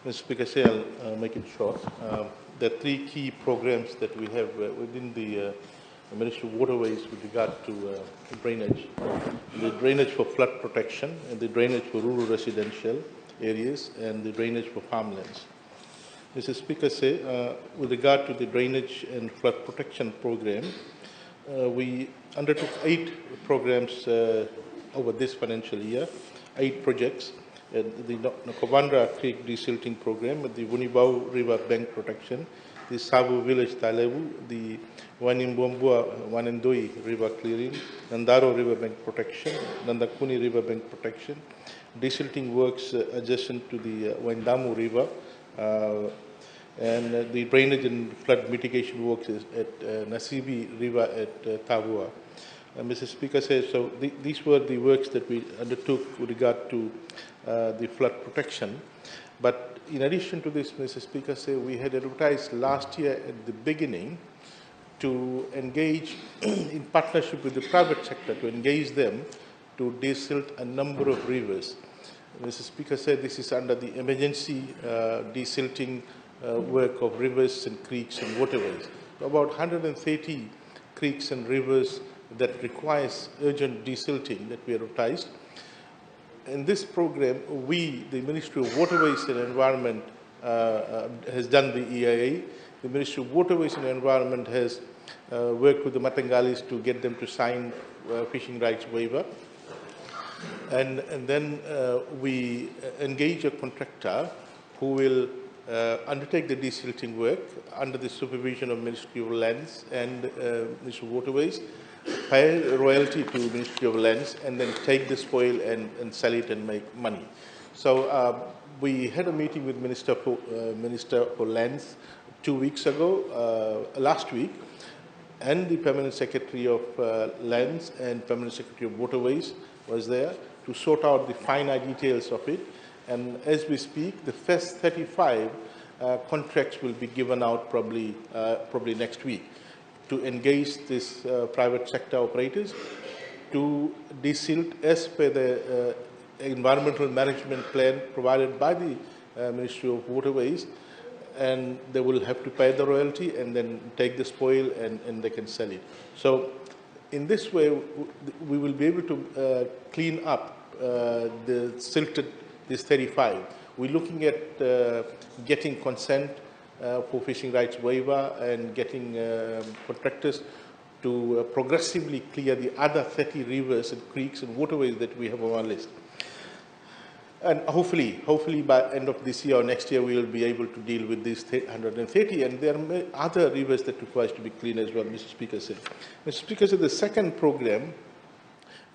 Mr. Speaker, I'll make it short. There are three key programs that we have within the Ministry of Waterways with regard to drainage. The drainage for flood protection, and the drainage for rural residential areas, and the drainage for farmlands. Mr. Speaker, with regard to the drainage and flood protection program, we undertook 8 programs over this financial year, 8 projects. The Nakobandra Creek Desilting Program, the Wunibau River Bank Protection, the Sabu Village Talebu, the Wanimbombua Wanendoi River Clearing, Nandaro River Bank Protection, Nandakuni River Bank Protection, desilting works adjacent to the Waindamu River, and the drainage and flood mitigation works at Nasibi River at Tavua. Mr. Speaker so these were the works that we undertook with regard to the flood protection. But in addition to this, Mr. Speaker we had advertised last year at the beginning to engage in partnership with the private sector, to engage them to desilt a number of rivers. Mr. Speaker this is under the emergency desilting work of rivers and creeks and waterways. About 130 creeks and rivers that requires urgent desilting that we advertised. In this program, the Ministry of Waterways and Environment has done the EIA. The Ministry of Waterways and Environment has worked with the Matangalis to get them to sign fishing rights waiver. And then we engage a contractor who will undertake the desilting work under the supervision of Ministry of Lands and Ministry of Waterways, pay royalty to Ministry of Lands, and then take the spoil and sell it and make money. So we had a meeting with Minister for Lands 2 weeks ago, last week, and the Permanent Secretary of Lands and Permanent Secretary of Waterways was there to sort out the finer details of it. And as we speak, the first 35 contracts will be given out probably next week to engage this private sector operators to desilt as per the environmental management plan provided by the Ministry of Waterways, and they will have to pay the royalty and then take the spoil and they can sell it. So in this way, we will be able to clean up the silted, this 35. We're looking at getting consent for fishing rights waiver and getting contractors to progressively clear the other 30 rivers and creeks and waterways that we have on our list. And hopefully by end of this year or next year, we will be able to deal with these 130. And there are other rivers that require to be cleaned as well, Mr. Speaker said. Mr. Speaker said the second program,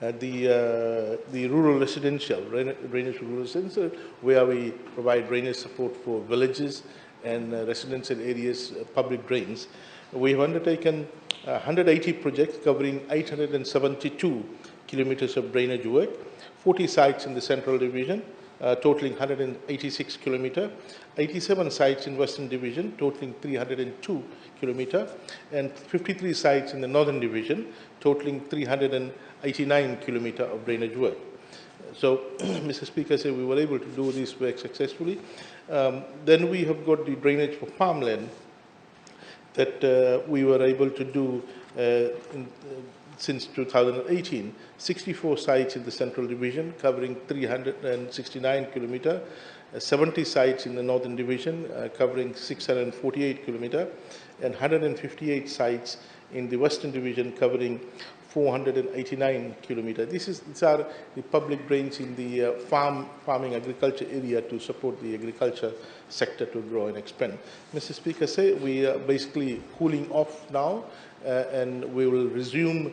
the rural residential, drainage for rural residential, where we provide drainage support for villages and residential areas, public drains. We have undertaken 180 projects covering 872 kilometers of drainage work, 40 sites in the Central Division, totaling 186 kilometers, 87 sites in Western Division, totaling 302 kilometers, and 53 sites in the Northern Division, totaling 389 kilometers of drainage work. So, Mr. Speaker said we were able to do this work successfully. Then we have got the drainage for farmland that we were able to do since 2018, 64 sites in the Central Division covering 369 kilometers, 70 sites in the Northern Division covering 648 kilometers, and 158 sites in the Western Division covering 489 kilometers. These are the public drains in the farming agriculture area to support the agriculture sector to grow and expand. Mr. Speaker, we are basically cooling off now, and we will resume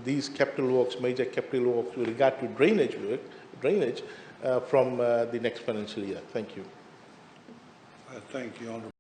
these capital works, major capital works with regard to drainage from the next financial year. Thank you. Thank you, Honourable.